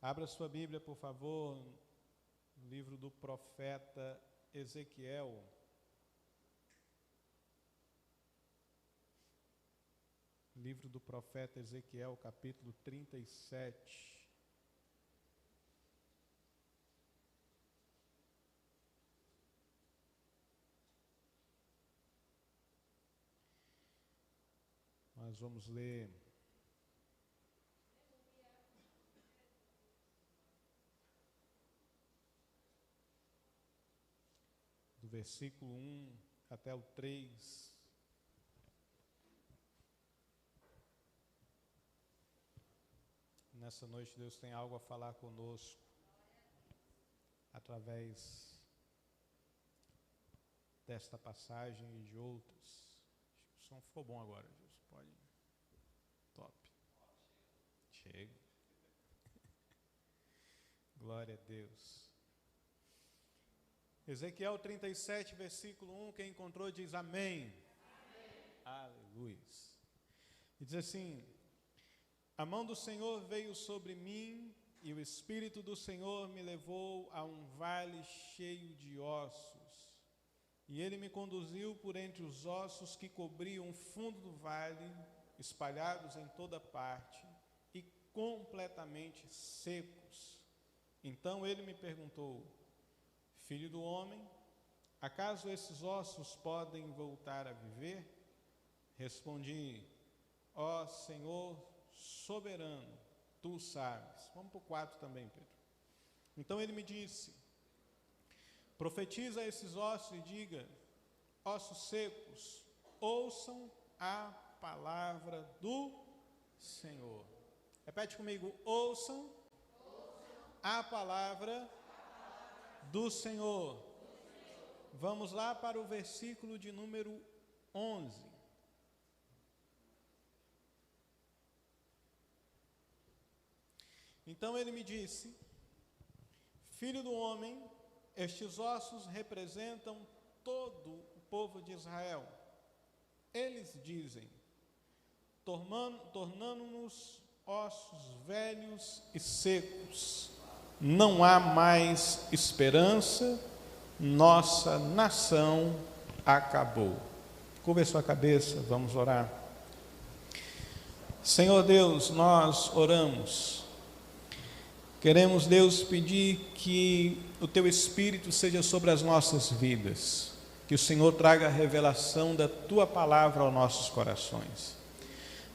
Abra sua Bíblia, por favor, no livro do profeta Ezequiel. Livro do profeta Ezequiel, capítulo 37. Nós vamos ler do versículo 1 até o 3. Nessa noite Deus tem algo a falar conosco através desta passagem e de outras. Acho que o som ficou bom agora, Jesus. Pode. Top. Chega. Glória a Deus. Ezequiel 37, versículo 1, quem encontrou diz amém. Aleluia. E diz assim: a mão do Senhor veio sobre mim, e o Espírito do Senhor me levou a um vale cheio de ossos. E ele me conduziu por entre os ossos que cobriam o fundo do vale, espalhados em toda parte, e completamente secos. Então ele me perguntou: filho do homem, acaso esses ossos podem voltar a viver? Respondi: ó Senhor soberano, tu sabes. Vamos para o 4 também, Pedro. Então ele me disse: profetiza a esses ossos e diga: ossos secos, ouçam a palavra do Senhor. Repete comigo: ouçam a palavra do Senhor. Vamos lá para o versículo de número 11. Então ele me disse: filho do homem, estes ossos representam todo o povo de Israel. Eles dizem: tornando-nos ossos velhos e secos, não há mais esperança, nossa nação acabou. Curva a sua cabeça, vamos orar. Senhor Deus, nós oramos. Queremos, Deus, pedir que o Teu Espírito seja sobre as nossas vidas, que o Senhor traga a revelação da Tua palavra aos nossos corações,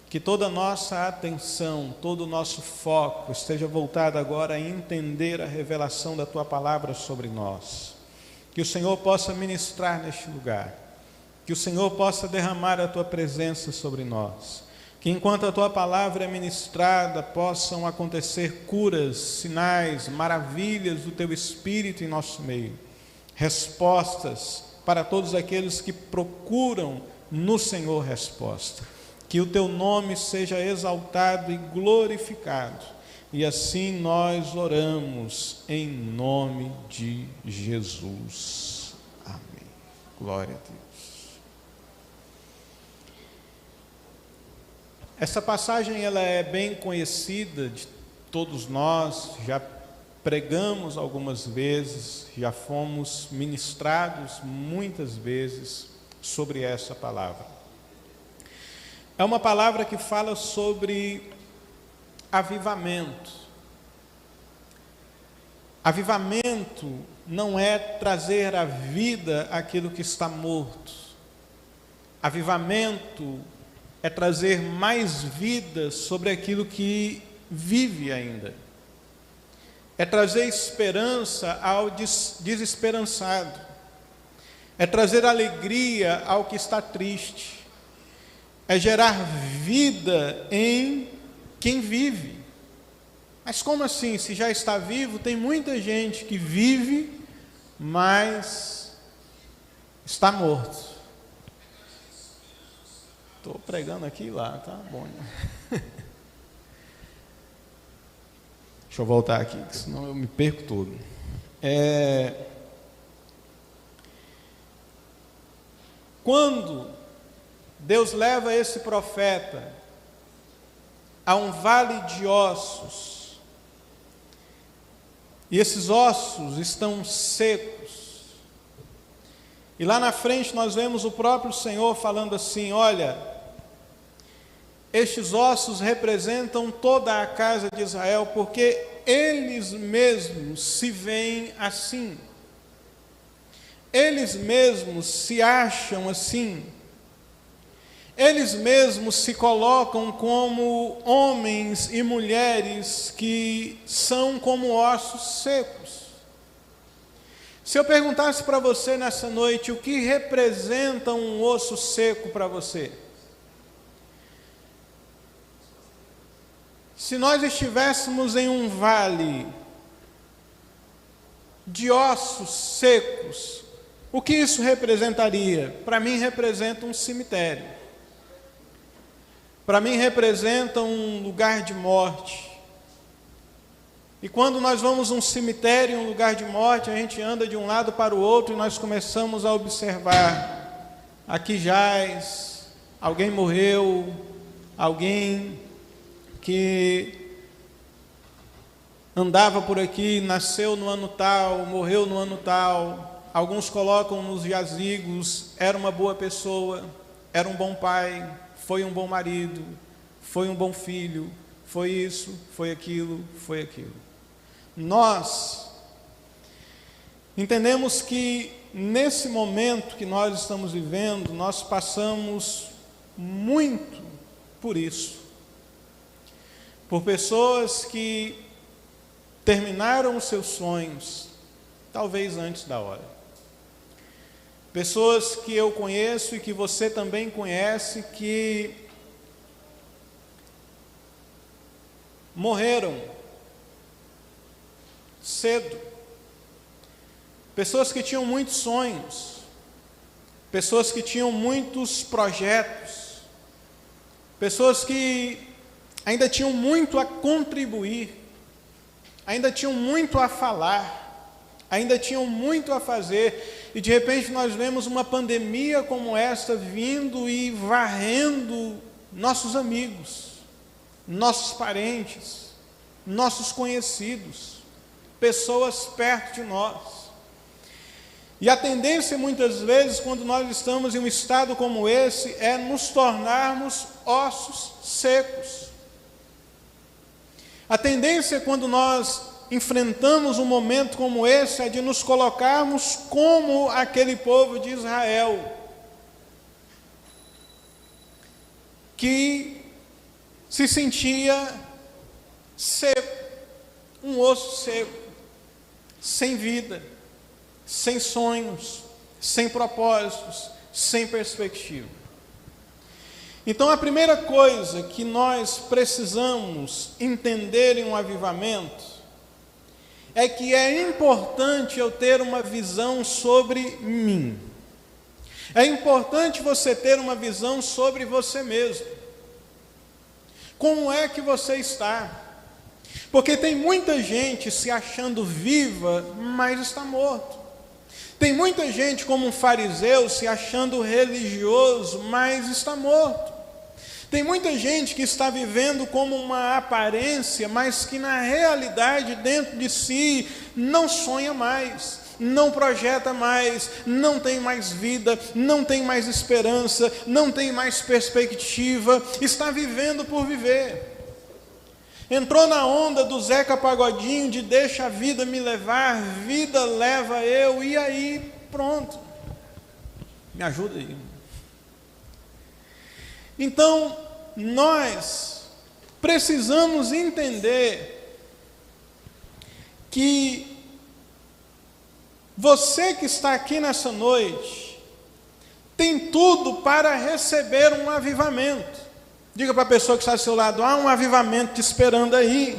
que toda a nossa atenção, todo o nosso foco esteja voltado agora a entender a revelação da Tua palavra sobre nós, que o Senhor possa ministrar neste lugar, que o Senhor possa derramar a Tua presença sobre nós, que enquanto a Tua palavra é ministrada, possam acontecer curas, sinais, maravilhas do Teu Espírito em nosso meio, respostas para todos aqueles que procuram no Senhor resposta. Que o Teu nome seja exaltado e glorificado, e assim nós oramos em nome de Jesus. Amém. Glória a Deus. Essa passagem ela é bem conhecida de todos nós, já pregamos algumas vezes, já fomos ministrados muitas vezes sobre essa palavra. É uma palavra que fala sobre avivamento. Avivamento não é trazer à vida aquilo que está morto. Avivamento é trazer mais vida sobre aquilo que vive ainda. É trazer esperança ao desesperançado. É trazer alegria ao que está triste. É gerar vida em quem vive. Mas como assim? Se já está vivo, tem muita gente que vive, mas está morto. Estou pregando aqui e lá, tá bom. Deixa eu voltar aqui, senão eu me perco todo. Quando Deus leva esse profeta a um vale de ossos, E esses ossos estão secos. E lá na frente nós vemos o próprio Senhor falando assim: olha, estes ossos representam toda a casa de Israel, porque eles mesmos se veem assim. Eles mesmos se acham assim. Eles mesmos se colocam como homens e mulheres que são como ossos secos. Se eu perguntasse para você nessa noite, o que representa um osso seco para você? Se nós estivéssemos em um vale de ossos secos, o que isso representaria? Para mim representa um cemitério. Para mim representa um lugar de morte. E quando nós vamos a um cemitério, um lugar de morte, a gente anda de um lado para o outro e nós começamos a observar: aqui jaz, alguém morreu, alguém que andava por aqui, nasceu no ano tal, morreu no ano tal. Alguns colocam nos jazigos: era uma boa pessoa, era um bom pai, foi um bom marido, foi um bom filho, foi isso, foi aquilo, foi aquilo. Nós entendemos que nesse momento que nós estamos vivendo, nós passamos muito por isso. Por pessoas que terminaram os seus sonhos, talvez antes da hora. Pessoas que eu conheço e que você também conhece, que morreram cedo. Pessoas que tinham muitos sonhos, pessoas que tinham muitos projetos, pessoas que ainda tinham muito a contribuir, ainda tinham muito a falar, ainda tinham muito a fazer, e de repente nós vemos uma pandemia como esta vindo e varrendo nossos amigos, nossos parentes, nossos conhecidos, pessoas perto de nós. E a tendência muitas vezes, quando nós estamos em um estado como esse, é nos tornarmos ossos secos. A tendência quando nós enfrentamos um momento como esse é de nos colocarmos como aquele povo de Israel, que se sentia seco, um osso seco, sem vida, sem sonhos, sem propósitos, sem perspectiva. Então a primeira coisa que nós precisamos entender em um avivamento é que é importante eu ter uma visão sobre mim. É importante você ter uma visão sobre você mesmo. Como é que você está? Porque tem muita gente se achando viva, mas está morto. Tem muita gente como um fariseu se achando religioso, mas está morto. Tem muita gente que está vivendo como uma aparência, mas que na realidade dentro de si não sonha mais, não projeta mais, não tem mais vida, não tem mais esperança, não tem mais perspectiva, está vivendo por viver. Entrou na onda do Zeca Pagodinho de deixa a vida me levar, vida leva eu, e aí pronto. Me ajuda aí. Então, nós precisamos entender que você que está aqui nessa noite tem tudo para receber um avivamento. Diga para a pessoa que está ao seu lado: há um avivamento te esperando aí.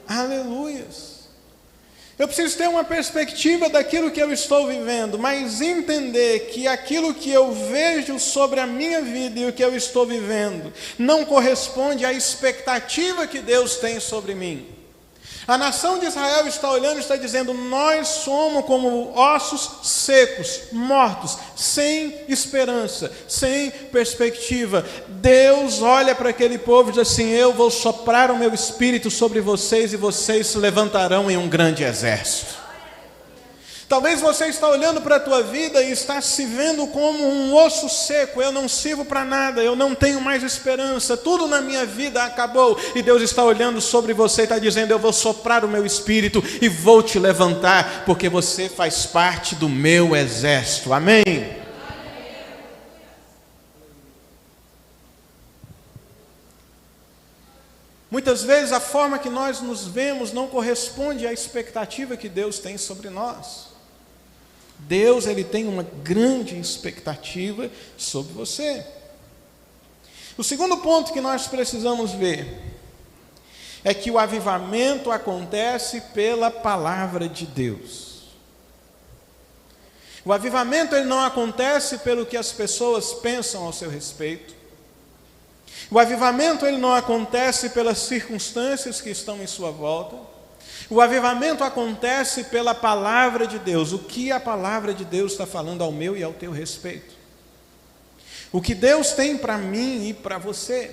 Aleluias. Eu preciso ter uma perspectiva daquilo que eu estou vivendo, mas entender que aquilo que eu vejo sobre a minha vida e o que eu estou vivendo não corresponde à expectativa que Deus tem sobre mim. A nação de Israel está olhando e está dizendo: nós somos como ossos secos, mortos, sem esperança, sem perspectiva. Deus olha para aquele povo e diz assim: eu vou soprar o meu espírito sobre vocês e vocês se levantarão em um grande exército. Talvez você está olhando para a tua vida e está se vendo como um osso seco. Eu não sirvo para nada, eu não tenho mais esperança, tudo na minha vida acabou. E Deus está olhando sobre você e está dizendo: eu vou soprar o meu espírito e vou te levantar, porque você faz parte do meu exército. Amém? Muitas vezes a forma que nós nos vemos não corresponde à expectativa que Deus tem sobre nós. Deus, Ele tem uma grande expectativa sobre você. O segundo ponto que nós precisamos ver é que o avivamento acontece pela palavra de Deus. O avivamento ele não acontece pelo que as pessoas pensam ao seu respeito. O avivamento ele não acontece pelas circunstâncias que estão em sua volta. O avivamento acontece pela palavra de Deus. O que a palavra de Deus está falando ao meu e ao teu respeito? O que Deus tem para mim e para você?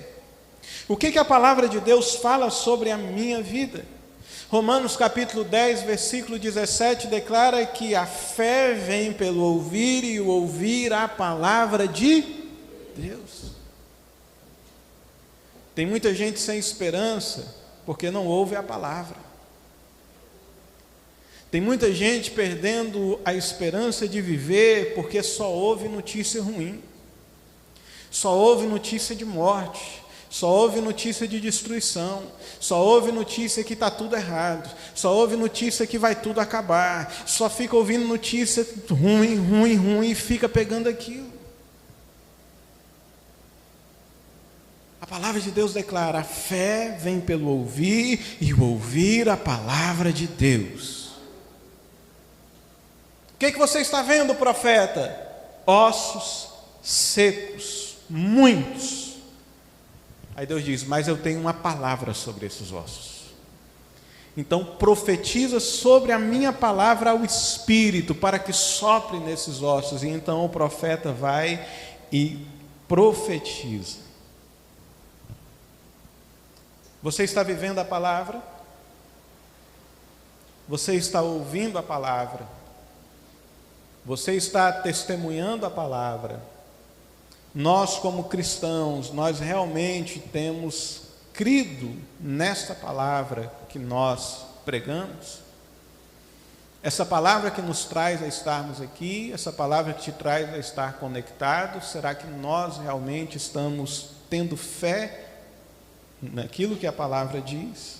O que a palavra de Deus fala sobre a minha vida? Romanos capítulo 10, versículo 17, declara que a fé vem pelo ouvir e o ouvir a palavra de Deus. Tem muita gente sem esperança porque não ouve a palavra. Tem muita gente perdendo a esperança de viver porque só ouve notícia ruim, só ouve notícia de morte, só ouve notícia de destruição, só ouve notícia que está tudo errado, só ouve notícia que vai tudo acabar, só fica ouvindo notícia ruim e fica pegando aquilo. A palavra de Deus declara: a fé vem pelo ouvir e o ouvir a palavra de Deus. O que você está vendo, profeta? Ossos secos, muitos. Aí Deus diz: mas eu tenho uma palavra sobre esses ossos. Então profetiza sobre a minha palavra ao Espírito, para que sopre nesses ossos. E então o profeta vai e profetiza. Você está vivendo a palavra? Você está ouvindo a palavra? Você está testemunhando a palavra? Nós, como cristãos, nós realmente temos crido nesta palavra que nós pregamos? Essa palavra que nos traz a estarmos aqui, essa palavra que te traz a estar conectado, será que nós realmente estamos tendo fé naquilo que a palavra diz?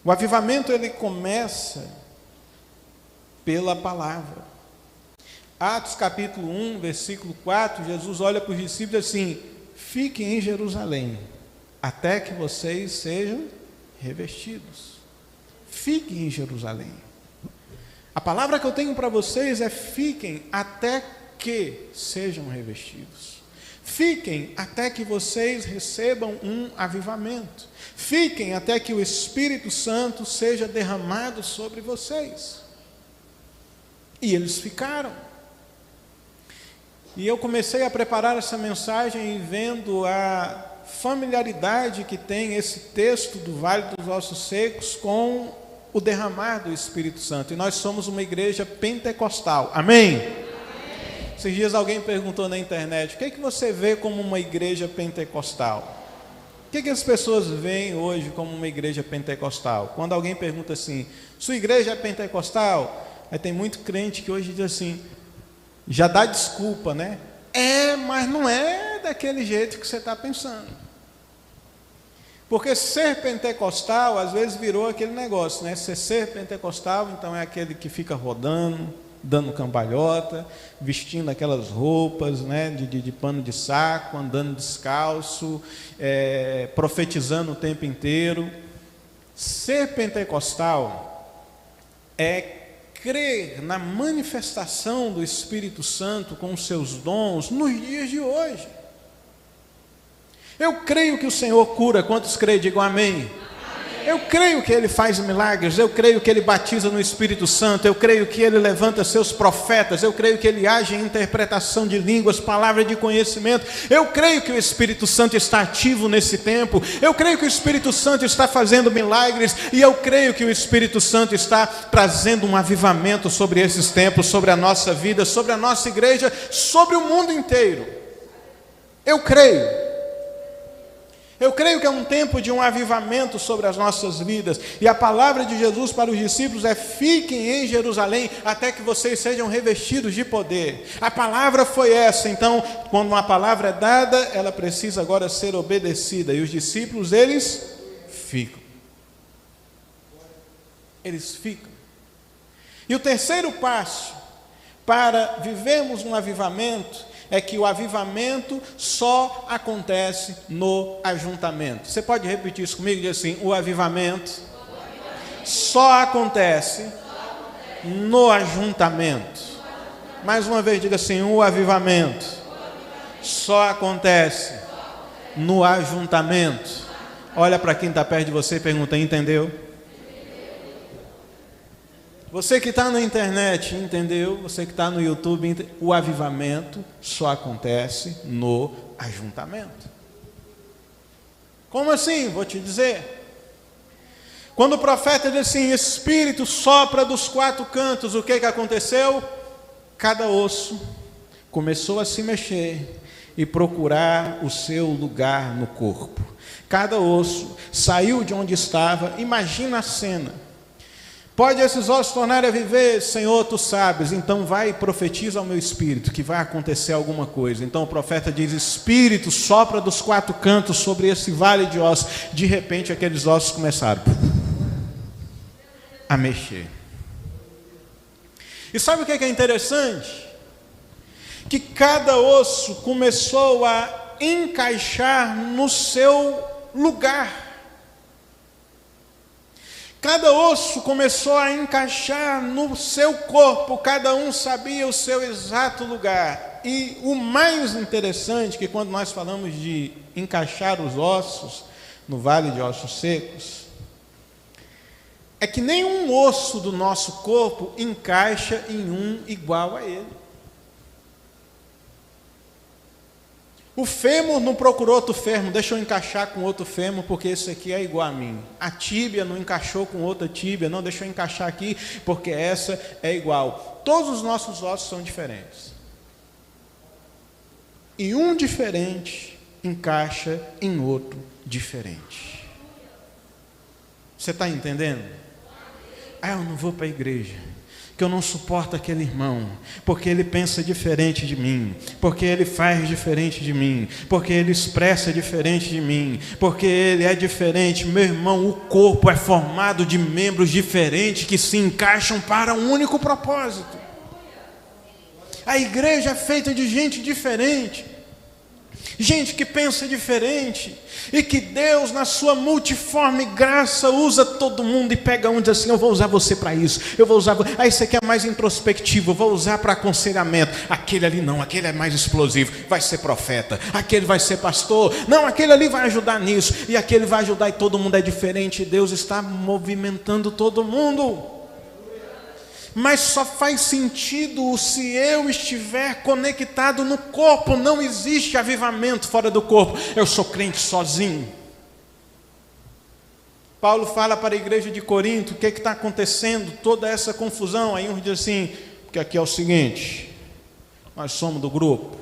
O avivamento ele começa pela palavra. Atos capítulo 1, versículo 4, Jesus olha para os discípulos e diz assim: fiquem em Jerusalém, até que vocês sejam revestidos. Fiquem em Jerusalém. A palavra que eu tenho para vocês é: fiquem até que sejam revestidos. Fiquem até que vocês recebam um avivamento. Fiquem até que o Espírito Santo seja derramado sobre vocês. E eles ficaram. E eu comecei a preparar essa mensagem vendo a familiaridade que tem esse texto do Vale dos Ossos Secos com o derramar do Espírito Santo. E nós somos uma igreja pentecostal. Amém? Amém. Esses dias alguém perguntou na internet: o que é que você vê como uma igreja pentecostal? O que é que as pessoas veem hoje como uma igreja pentecostal? Quando alguém pergunta assim: sua igreja é pentecostal? Aí tem muito crente que hoje diz assim, já dá desculpa, né? Mas não é daquele jeito que você está pensando. Porque ser pentecostal, às vezes virou aquele negócio, né? Ser pentecostal, então é aquele que fica rodando, dando cambalhota, vestindo aquelas roupas, né? de pano de saco, andando descalço, profetizando o tempo inteiro. Ser pentecostal é crer na manifestação do Espírito Santo com os seus dons nos dias de hoje. Eu creio que o Senhor cura. Quantos creem? Digam amém. Amém. Eu creio que Ele faz milagres, eu creio que Ele batiza no Espírito Santo, eu creio que Ele levanta seus profetas, eu creio que Ele age em interpretação de línguas, palavra de conhecimento, eu creio que o Espírito Santo está ativo nesse tempo, eu creio que o Espírito Santo está fazendo milagres, e eu creio que o Espírito Santo está trazendo um avivamento sobre esses tempos, sobre a nossa vida, sobre a nossa igreja, sobre o mundo inteiro. Eu creio. Eu creio que é um tempo de um avivamento sobre as nossas vidas. E a palavra de Jesus para os discípulos é: fiquem em Jerusalém até que vocês sejam revestidos de poder. A palavra foi essa. Então, quando uma palavra é dada, ela precisa agora ser obedecida. E os discípulos, eles ficam. Eles ficam. E o terceiro passo para vivermos um avivamento é que o avivamento só acontece no ajuntamento. Você pode repetir isso comigo? Diz assim: o avivamento só acontece no ajuntamento. Mais uma vez, diga assim: o avivamento só acontece no ajuntamento. Olha para quem está perto de você e pergunta: entendeu? Você que está na internet, entendeu? Você que está no YouTube, o avivamento só acontece no ajuntamento. Como assim? Vou te dizer. Quando o profeta diz assim: Espírito sopra dos quatro cantos, o que aconteceu? Cada osso começou a se mexer e procurar o seu lugar no corpo. Cada osso saiu de onde estava. Imagina a cena. Pode esses ossos tornarem a viver? Senhor, tu sabes. Então vai e profetiza ao meu espírito que vai acontecer alguma coisa. Então o profeta diz: Espírito sopra dos quatro cantos sobre esse vale de ossos. De repente aqueles ossos começaram a mexer. E sabe o que é interessante? Que cada osso começou a encaixar no seu lugar. Cada osso começou a encaixar no seu corpo, cada um sabia o seu exato lugar. E o mais interessante, que quando nós falamos de encaixar os ossos no vale de ossos secos, é que nenhum osso do nosso corpo encaixa em um igual a ele. O fêmur não procurou outro fêmur, deixa eu encaixar com outro fêmur, porque esse aqui é igual a mim. A tíbia não encaixou com outra tíbia, não, deixa eu encaixar aqui, porque essa é igual. Todos os nossos ossos são diferentes. E um diferente encaixa em outro diferente. Você está entendendo? Eu não vou para a igreja, que eu não suporto aquele irmão, porque ele pensa diferente de mim, porque ele faz diferente de mim, porque ele expressa diferente de mim, porque ele é diferente. Meu irmão, o corpo é formado de membros diferentes que se encaixam para um único propósito. A igreja é feita de gente diferente, gente que pensa diferente, e que Deus, na sua multiforme graça, usa todo mundo e pega um e diz assim: eu vou usar você para isso, eu vou usar. Aí você quer mais introspectivo, eu vou usar para aconselhamento. Aquele ali não, aquele é mais explosivo, vai ser profeta. Aquele vai ser pastor, não, aquele ali vai ajudar nisso, e aquele vai ajudar, e todo mundo é diferente. Deus está movimentando todo mundo. Mas só faz sentido se eu estiver conectado no corpo. Não existe avivamento fora do corpo. Eu sou crente sozinho. Paulo fala para a igreja de Corinto: o que está acontecendo, toda essa confusão. Aí uns dizem assim: porque aqui é o seguinte, nós somos do grupo,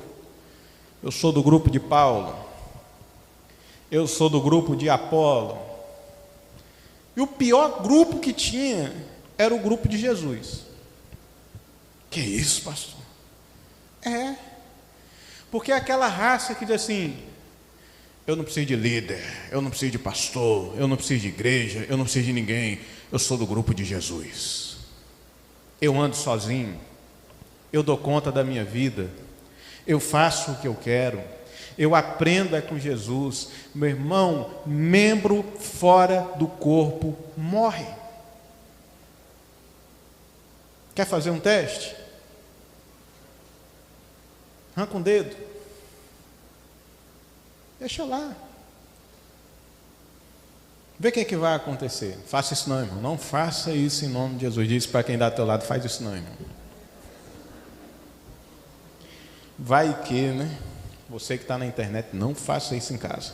eu sou do grupo de Paulo, eu sou do grupo de Apolo, e o pior grupo que tinha era o grupo de Jesus. Que isso, pastor? É, porque é aquela raça que diz assim: eu não preciso de líder, eu não preciso de pastor, eu não preciso de igreja, eu não preciso de ninguém, eu sou do grupo de Jesus. Eu ando sozinho, eu dou conta da minha vida, eu faço o que eu quero, eu aprendo com Jesus. Meu irmão, membro fora do corpo morre. Quer fazer um teste? Arranca um dedo. Deixa lá. Vê o que é que vai acontecer. Faça isso não, irmão. Não faça isso em nome de Jesus. Diz para quem dá ao teu lado, faz isso não, irmão. Vai que, né? Você que está na internet, não faça isso em casa.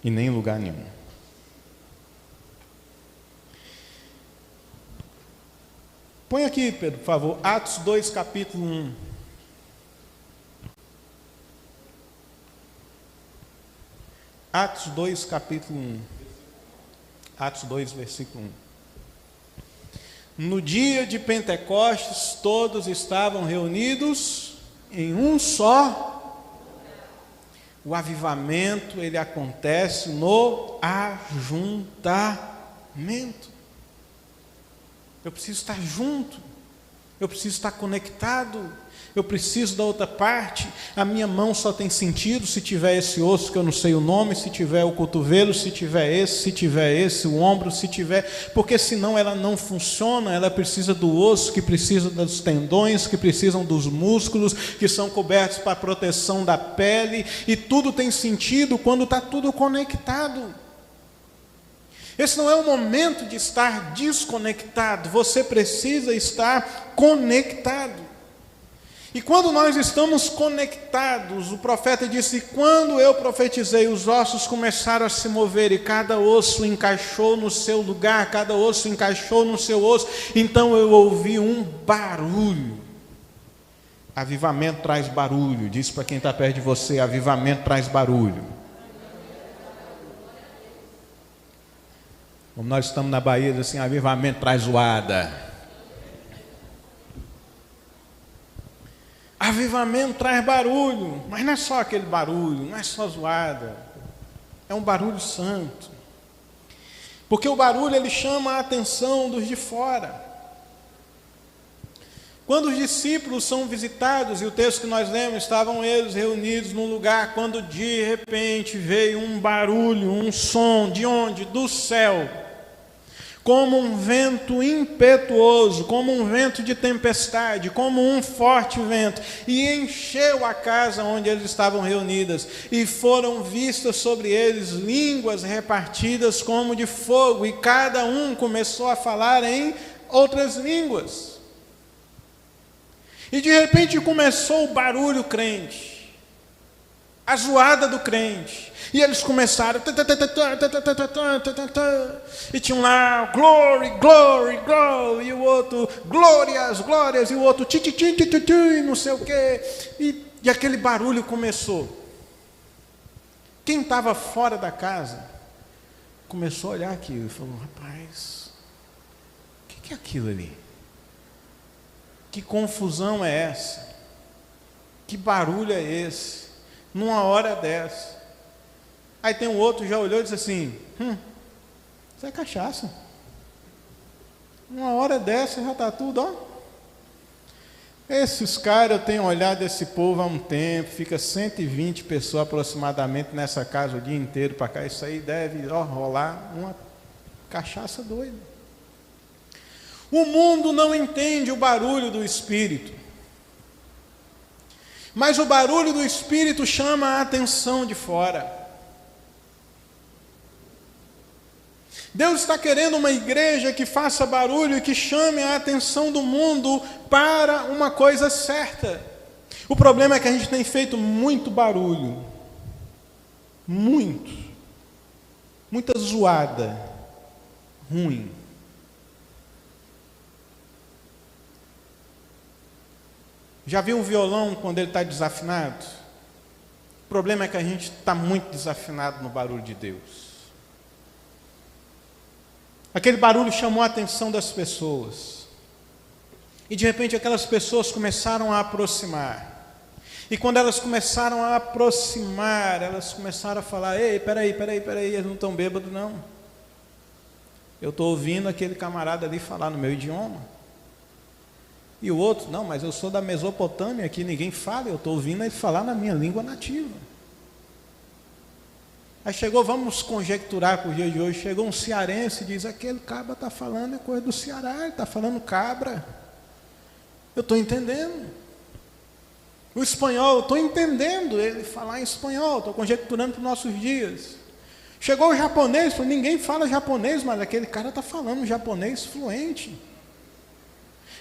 E nem em lugar nenhum. Põe aqui, Pedro, por favor, Atos 2, capítulo 1. Atos 2, capítulo 1. Atos 2, versículo 1. No dia de Pentecostes, todos estavam reunidos em um só. O avivamento, ele acontece no ajuntamento. Eu preciso estar junto, eu preciso estar conectado, eu preciso da outra parte. A minha mão só tem sentido se tiver esse osso que eu não sei o nome, se tiver o cotovelo, se tiver esse, o ombro, se tiver, porque senão ela não funciona. Ela precisa do osso, que precisa dos tendões, que precisam dos músculos, que são cobertos para a proteção da pele, e tudo tem sentido quando está tudo conectado. Esse não é o momento de estar desconectado, você precisa estar conectado. E quando nós estamos conectados, o profeta disse: quando eu profetizei, os ossos começaram a se mover e cada osso encaixou no seu lugar, cada osso encaixou no seu osso. Então eu ouvi um barulho. Avivamento traz barulho. Diz para quem está perto de você: avivamento traz barulho. Como nós estamos na Bahia, diz assim: avivamento traz zoada. Avivamento traz barulho, mas não é só aquele barulho, não é só zoada, é um barulho santo, porque o barulho ele chama a atenção dos de fora. Quando os discípulos são visitados, e o texto que nós lemos, estavam eles reunidos num lugar, quando de repente veio um barulho, um som, de onde? Do céu, como um vento impetuoso, como um vento de tempestade, como um forte vento, e encheu a casa onde eles estavam reunidos, e foram vistas sobre eles línguas repartidas como de fogo, e cada um começou a falar em outras línguas. E de repente começou o barulho crente, a zoada do crente. E eles começaram, e tinham lá, glory, glory, glory, e o outro, glórias, glórias, e o outro, não sei o quê. E aquele barulho começou. Quem estava fora da casa começou a olhar aquilo e falou: rapaz, o que é aquilo ali? Que confusão é essa? Que barulho é esse? Numa hora dessa. Aí tem um outro, já olhou e disse assim: isso é cachaça. Uma hora dessa já está tudo, ó. Esses caras, eu tenho olhado esse povo há um tempo, fica 120 pessoas aproximadamente nessa casa o dia inteiro para cá. Isso aí deve rolar uma cachaça doida. O mundo não entende o barulho do Espírito, mas o barulho do Espírito chama a atenção de fora. Deus está querendo uma igreja que faça barulho e que chame a atenção do mundo para uma coisa certa. O problema é que a gente tem feito muito barulho, muita zoada, ruim. Já viu um violão quando ele está desafinado? O problema é que a gente está muito desafinado no barulho de Deus. Aquele barulho chamou a atenção das pessoas. E de repente aquelas pessoas começaram a aproximar. E quando elas começaram a aproximar, elas começaram a falar: ei, peraí, eles não estão bêbados não. Eu estou ouvindo aquele camarada ali falar no meu idioma. E o outro: não, mas eu sou da Mesopotâmia, aqui ninguém fala, eu estou ouvindo ele falar na minha língua nativa. Aí chegou, vamos conjecturar para o dia de hoje, chegou um cearense e diz: aquele cabra está falando é coisa do Ceará, ele está falando cabra. Eu estou entendendo. O espanhol, eu estou entendendo ele falar em espanhol, estou conjecturando para os nossos dias. Chegou o japonês, falou, ninguém fala japonês, mas aquele cara está falando japonês fluente.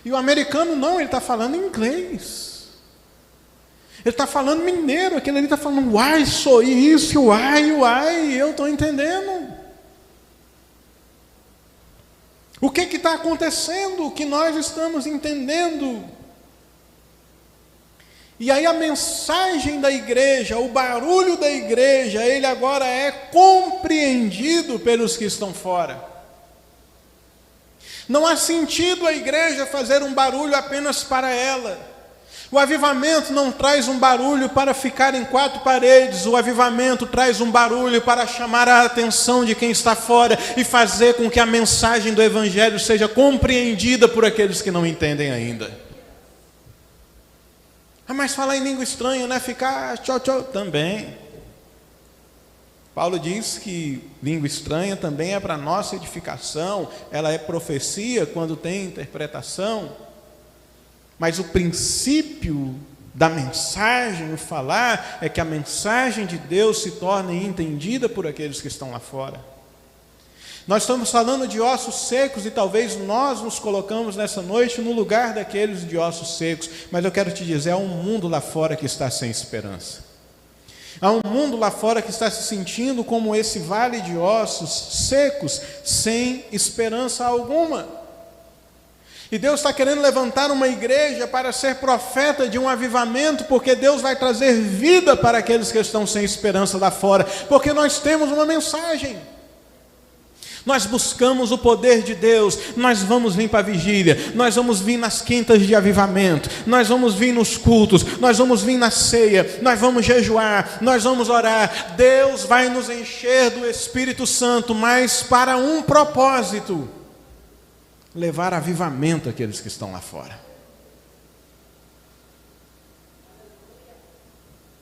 E o americano não, ele está falando inglês. Ele está falando mineiro, aquele ali está falando, uai, sou isso, uai, eu estou entendendo. O que está acontecendo? O que nós estamos entendendo? E aí a mensagem da igreja, o barulho da igreja, ele agora é compreendido pelos que estão fora. Não há sentido a igreja fazer um barulho apenas para ela. O avivamento não traz um barulho para ficar em quatro paredes. O avivamento traz um barulho para chamar a atenção de quem está fora e fazer com que a mensagem do evangelho seja compreendida por aqueles que não entendem ainda. Mas falar em língua estranha, né? Ficar tchau, tchau, também. Paulo diz que língua estranha também é para nossa edificação, ela é profecia quando tem interpretação, mas o princípio da mensagem, o falar, é que a mensagem de Deus se torne entendida por aqueles que estão lá fora. Nós estamos falando de ossos secos e talvez nós nos colocamos nessa noite no lugar daqueles de ossos secos, mas eu quero te dizer, há um mundo lá fora que está sem esperança. Há um mundo lá fora que está se sentindo como esse vale de ossos secos, sem esperança alguma. E Deus está querendo levantar uma igreja para ser profeta de um avivamento, porque Deus vai trazer vida para aqueles que estão sem esperança lá fora, porque nós temos uma mensagem. Nós buscamos o poder de Deus, nós vamos vir para a vigília, nós vamos vir nas quintas de avivamento, nós vamos vir nos cultos, nós vamos vir na ceia, nós vamos jejuar, nós vamos orar. Deus vai nos encher do Espírito Santo, mas para um propósito: levar avivamento àqueles que estão lá fora.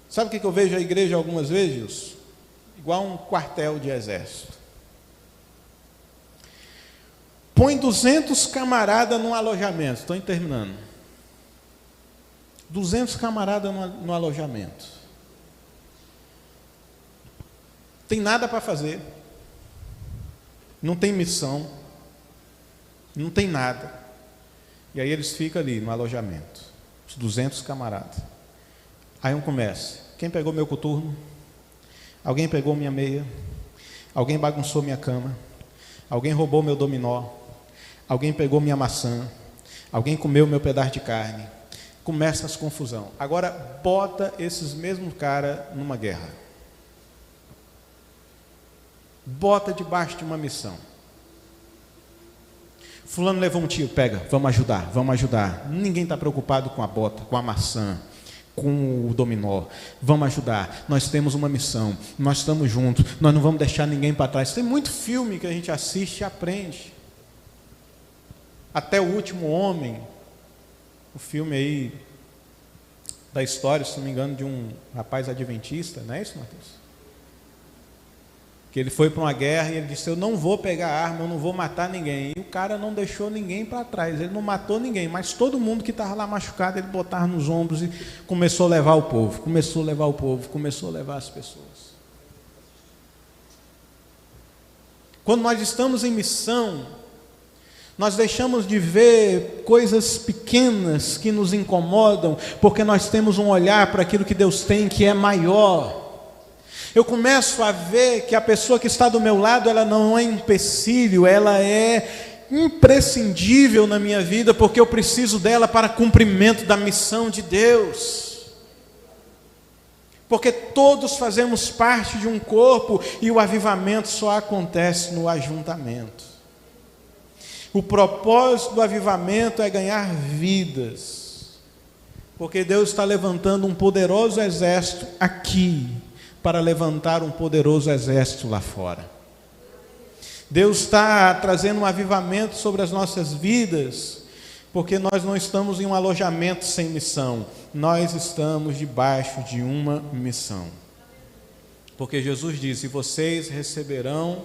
Sabe o que eu vejo a igreja algumas vezes? Igual um quartel de exército. Põe 200 camaradas num alojamento. Estou terminando. 200 camaradas no alojamento. Tem nada para fazer. Não tem missão. Não tem nada. E aí eles ficam ali no alojamento. Os 200 camaradas. Aí um começa. Quem pegou meu coturno? Alguém pegou minha meia? Alguém bagunçou minha cama? Alguém roubou meu dominó? Alguém pegou minha maçã, alguém comeu meu pedaço de carne. Começa as confusão. Agora bota esses mesmos caras numa guerra. Bota debaixo de uma missão. Fulano levou um tiro, pega, vamos ajudar. Ninguém está preocupado com a bota, com a maçã, com o dominó. Vamos ajudar. Nós temos uma missão, nós estamos juntos, nós não vamos deixar ninguém para trás. Tem muito filme que a gente assiste e aprende. Até o Último Homem, o filme aí da história, se não me engano, de um rapaz adventista, não é isso, Matheus? Que ele foi para uma guerra e ele disse, eu não vou pegar arma, eu não vou matar ninguém. E o cara não deixou ninguém para trás, ele não matou ninguém, mas todo mundo que estava lá machucado, ele botava nos ombros e começou a levar o povo, começou a levar as pessoas. Quando nós estamos em missão, nós deixamos de ver coisas pequenas que nos incomodam, porque nós temos um olhar para aquilo que Deus tem, que é maior. Eu começo a ver que a pessoa que está do meu lado, ela não é empecilho, ela é imprescindível na minha vida, porque eu preciso dela para cumprimento da missão de Deus. Porque todos fazemos parte de um corpo e o avivamento só acontece no ajuntamento. O propósito do avivamento é ganhar vidas, porque Deus está levantando um poderoso exército aqui, para levantar um poderoso exército lá fora. Deus está trazendo um avivamento sobre as nossas vidas, porque nós não estamos em um alojamento sem missão, nós estamos debaixo de uma missão. Porque Jesus disse, vocês receberão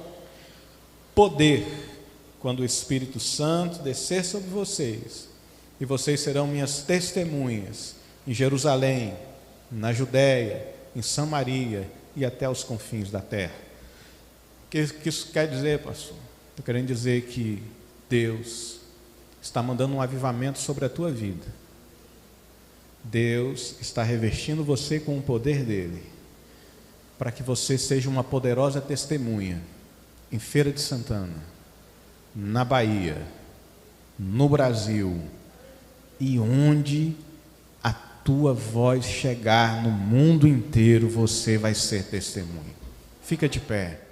poder quando o Espírito Santo descer sobre vocês, e vocês serão minhas testemunhas em Jerusalém, na Judéia, em Samaria e até os confins da terra. que isso quer dizer, pastor? Estou querendo dizer que Deus está mandando um avivamento sobre a tua vida. Deus está revestindo você com o poder dele, para que você seja uma poderosa testemunha em Feira de Santana, na Bahia, no Brasil, e onde a tua voz chegar no mundo inteiro, você vai ser testemunha. Fica de pé.